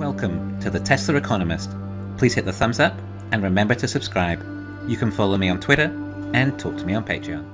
Welcome to the Tesla Economist. Please hit the thumbs up and remember to subscribe. You can follow me on Twitter and talk to me on Patreon.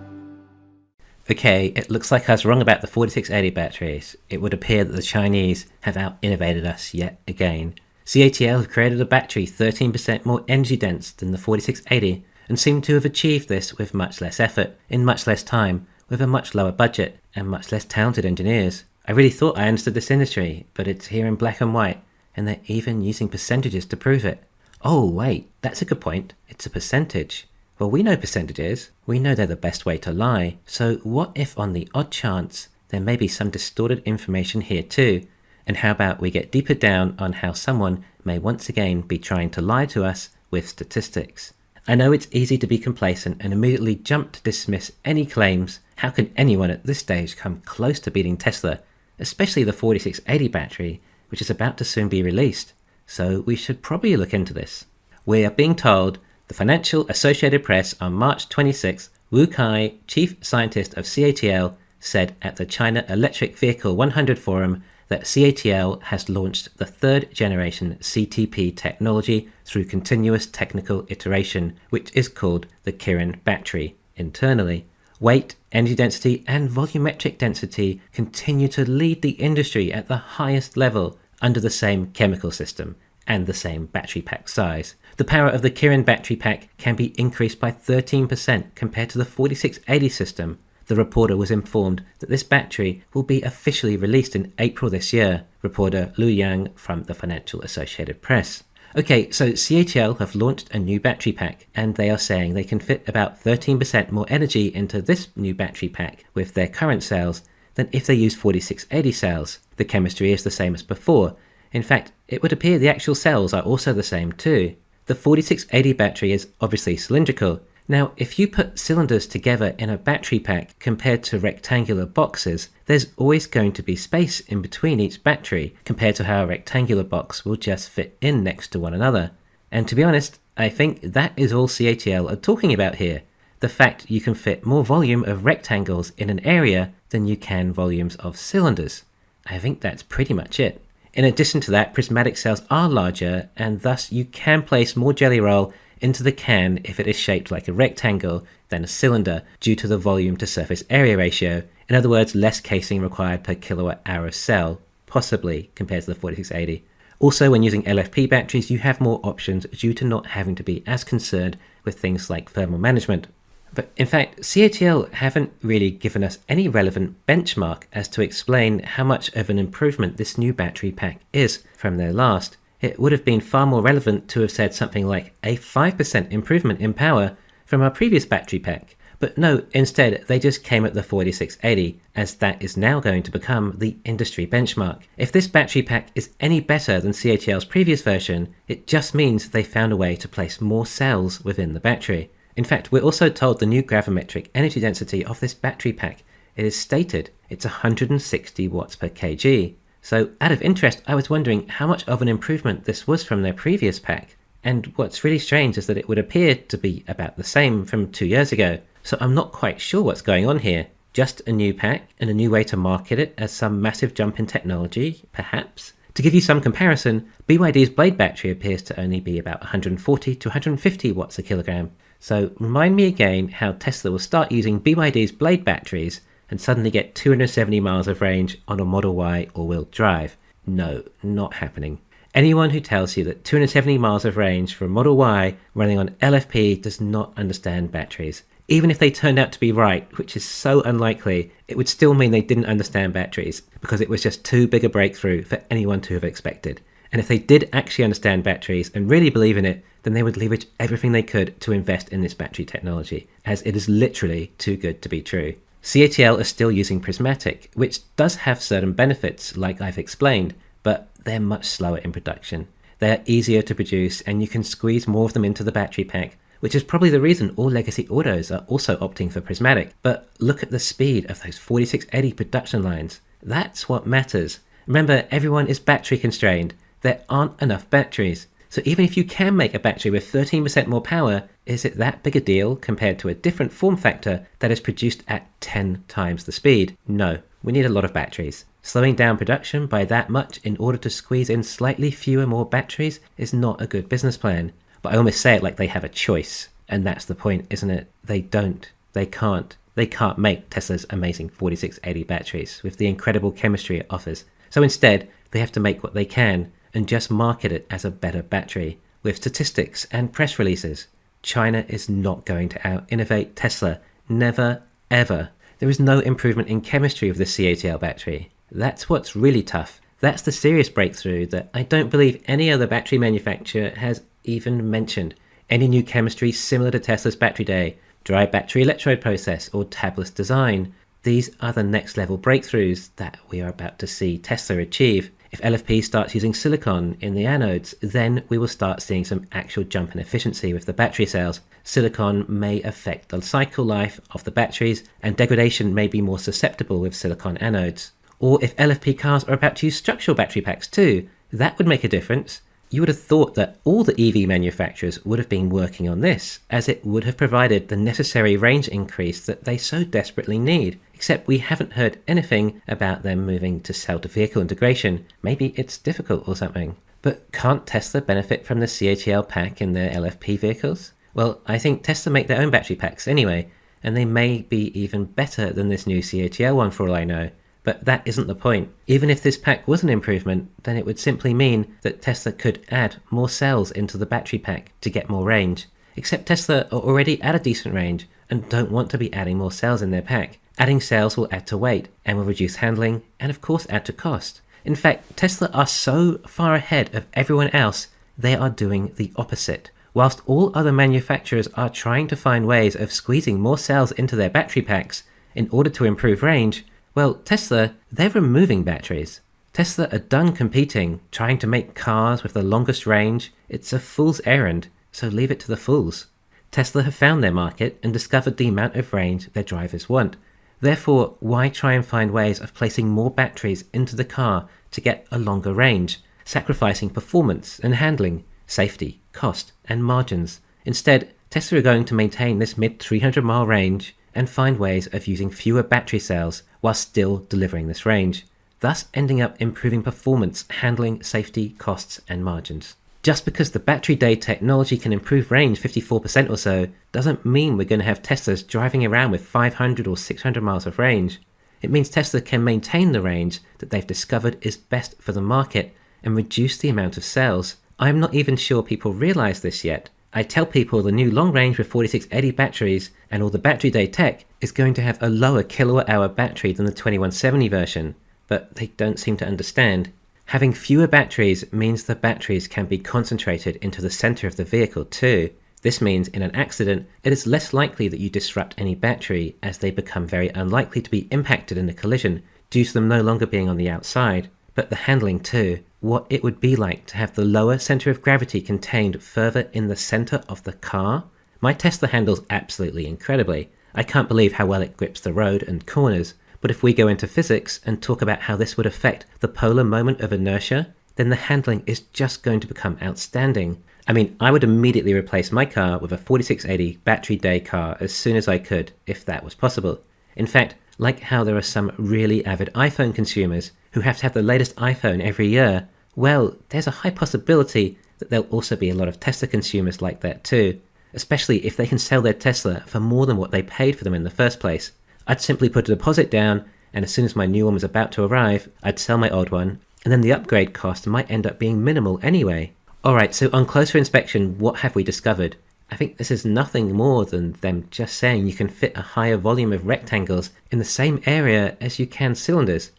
Okay, it looks like I was wrong about the 4680 batteries. It would appear that the Chinese have out-innovated us yet again. CATL have created a battery 13% more energy dense than the 4680 and seem to have achieved this with much less effort, in much less time, with a much lower budget and much less talented engineers. I really thought I understood this industry, but it's here in black and white, and they're even using percentages to prove it. Oh wait, that's a good point. It's a percentage. Well, we know percentages. We know they're the best way to lie. So what if on the odd chance there may be some distorted information here too? And how about we get deeper down on how someone may once again be trying to lie to us with statistics? I know it's easy to be complacent and immediately jump to dismiss any claims. How can anyone at this stage come close to beating Tesla, especially the 4680 battery, which is about to soon be released? So we should probably look into this. We are being told the Financial Associated Press on March 26, Wu Kai, chief scientist of CATL, said at the China Electric Vehicle 100 forum that CATL has launched the third generation CTP technology through continuous technical iteration, which is called the Kirin battery internally. Weight, energy density, and volumetric density continue to lead the industry at the highest level under the same chemical system and the same battery pack size. The power of the Kirin battery pack can be increased by 13% compared to the 4680 system. The reporter was informed that this battery will be officially released in April this year, reporter Lu Yang from the Financial Associated Press. Okay, so CATL have launched a new battery pack, and they are saying they can fit about 13% more energy into this new battery pack with their current cells than if they use 4680 cells. The chemistry is the same as before. In fact, it would appear the actual cells are also the same too. The 4680 battery is obviously cylindrical. Now, if you put cylinders together in a battery pack compared to rectangular boxes, there's always going to be space in between each battery compared to how a rectangular box will just fit in next to one another. And to be honest, I think that is all CATL are talking about here. The fact you can fit more volume of rectangles in an area than you can volumes of cylinders. I think that's pretty much it. In addition to that, prismatic cells are larger, and thus you can place more jelly roll into the can if it is shaped like a rectangle than a cylinder due to the volume to surface area ratio. In other words, less casing required per kilowatt hour of cell, possibly compared to the 4680. Also, when using LFP batteries, you have more options due to not having to be as concerned with things like thermal management. But in fact, CATL haven't really given us any relevant benchmark as to explain how much of an improvement this new battery pack is from their last. It would have been far more relevant to have said something like a 5% improvement in power from our previous battery pack. But no, instead they just came at the 4680, as that is now going to become the industry benchmark. If this battery pack is any better than CATL's previous version, it just means they found a way to place more cells within the battery. In fact, we're also told the new gravimetric energy density of this battery pack. It is stated it's 160 watts per kg. So out of interest, I was wondering how much of an improvement this was from their previous pack. And what's really strange is that it would appear to be about the same from 2 years ago. So I'm not quite sure what's going on here. Just a new pack and a new way to market it as some massive jump in technology, perhaps? To give you some comparison, BYD's Blade battery appears to only be about 140 to 150 watts a kilogram. So remind me again how Tesla will start using BYD's Blade batteries and suddenly get 270 miles of range on a Model Y all-wheel drive. No, not happening. Anyone who tells you that 270 miles of range for a Model Y running on LFP does not understand batteries. Even if they turned out to be right, which is so unlikely, it would still mean they didn't understand batteries, because it was just too big a breakthrough for anyone to have expected. And if they did actually understand batteries and really believe in it, then they would leverage everything they could to invest in this battery technology, as it is literally too good to be true. CATL is still using Prismatic, which does have certain benefits, like I've explained, but they're much slower in production. They're easier to produce, and you can squeeze more of them into the battery pack, which is probably the reason all legacy autos are also opting for Prismatic. But look at the speed of those 4680 production lines. That's what matters. Remember, everyone is battery constrained. There aren't enough batteries. So even if you can make a battery with 13% more power, is it that big a deal compared to a different form factor that is produced at 10 times the speed? No, we need a lot of batteries. Slowing down production by that much in order to squeeze in slightly fewer more batteries is not a good business plan. But I almost say it like they have a choice. And that's the point, isn't it? They don't. They can't. They can't make Tesla's amazing 4680 batteries with the incredible chemistry it offers. So instead, they have to make what they can and just market it as a better battery with statistics and press releases. China is not going to out-innovate Tesla. Never, ever. There is no improvement in chemistry of the CATL battery. That's what's really tough. That's the serious breakthrough that I don't believe any other battery manufacturer has even mentioned. Any new chemistry similar to Tesla's battery day, dry battery electrode process, or tabless design. These are the next level breakthroughs that we are about to see Tesla achieve. If LFP starts using silicon in the anodes, then we will start seeing some actual jump in efficiency with the battery cells. Silicon may affect the cycle life of the batteries, and degradation may be more susceptible with silicon anodes. Or if LFP cars are about to use structural battery packs too, that would make a difference. You would have thought that all the EV manufacturers would have been working on this, as it would have provided the necessary range increase that they so desperately need. Except we haven't heard anything about them moving to cell-to-vehicle integration. Maybe it's difficult or something. But can't Tesla benefit from the CATL pack in their LFP vehicles? Well, I think Tesla make their own battery packs anyway, and they may be even better than this new CATL one for all I know. But that isn't the point. Even if this pack was an improvement, then it would simply mean that Tesla could add more cells into the battery pack to get more range. Except Tesla are already at a decent range and don't want to be adding more cells in their pack. Adding cells will add to weight and will reduce handling and of course add to cost. In fact, Tesla are so far ahead of everyone else, they are doing the opposite. Whilst all other manufacturers are trying to find ways of squeezing more cells into their battery packs in order to improve range, well, Tesla, they're removing batteries. Tesla are done competing, trying to make cars with the longest range. It's a fool's errand, so leave it to the fools. Tesla have found their market and discovered the amount of range their drivers want. Therefore, why try and find ways of placing more batteries into the car to get a longer range, sacrificing performance and handling, safety, cost, and margins? Instead, Tesla are going to maintain this mid 300 mile range and find ways of using fewer battery cells while still delivering this range, thus ending up improving performance, handling, safety, costs, and margins. Just because the battery day technology can improve range 54% or so, doesn't mean we're going to have Teslas driving around with 500 or 600 miles of range. It means Tesla can maintain the range that they've discovered is best for the market and reduce the amount of cells. I'm not even sure people realize this yet. I tell people the new long range with 4680 batteries and all the battery day tech is going to have a lower kilowatt hour battery than the 2170 version, but they don't seem to understand. Having fewer batteries means the batteries can be concentrated into the center of the vehicle too. This means in an accident, it is less likely that you disrupt any battery, as they become very unlikely to be impacted in a collision due to them no longer being on the outside. But the handling too, what it would be like to have the lower center of gravity contained further in the center of the car. My Tesla handles absolutely incredibly. I can't believe how well it grips the road and corners. But if we go into physics and talk about how this would affect the polar moment of inertia, then the handling is just going to become outstanding. I mean, I would immediately replace my car with a 4680 battery day car as soon as I could, if that was possible. In fact, like how there are some really avid iPhone consumers who have to have the latest iPhone every year, well, there's a high possibility that there'll also be a lot of Tesla consumers like that too, especially if they can sell their Tesla for more than what they paid for them in the first place. I'd simply put a deposit down, and as soon as my new one was about to arrive, I'd sell my old one, and then the upgrade cost might end up being minimal anyway. Alright, so on closer inspection, what have we discovered? I think this is nothing more than them just saying you can fit a higher volume of rectangles in the same area as you can cylinders.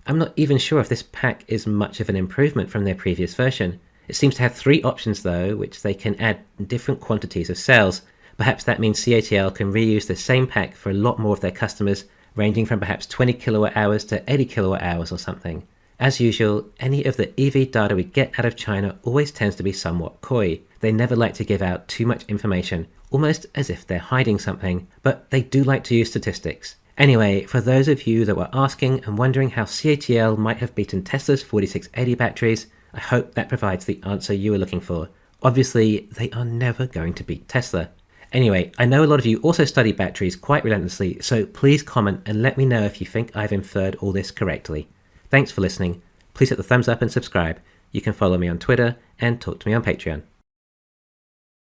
I'm not even sure if this pack is much of an improvement from their previous version. It seems to have 3 options though, which they can add different quantities of cells. Perhaps that means CATL can reuse the same pack for a lot more of their customers, ranging from perhaps 20 kilowatt hours to 80 kilowatt hours or something. As usual, any of the EV data we get out of China always tends to be somewhat coy. They never like to give out too much information, almost as if they're hiding something, but they do like to use statistics. Anyway, for those of you that were asking and wondering how CATL might have beaten Tesla's 4680 batteries, I hope that provides the answer you were looking for. Obviously, they are never going to beat Tesla. Anyway, I know a lot of you also study batteries quite relentlessly, so please comment and let me know if you think I've inferred all this correctly. Thanks for listening. Please hit the thumbs up and subscribe. You can follow me on Twitter and talk to me on Patreon.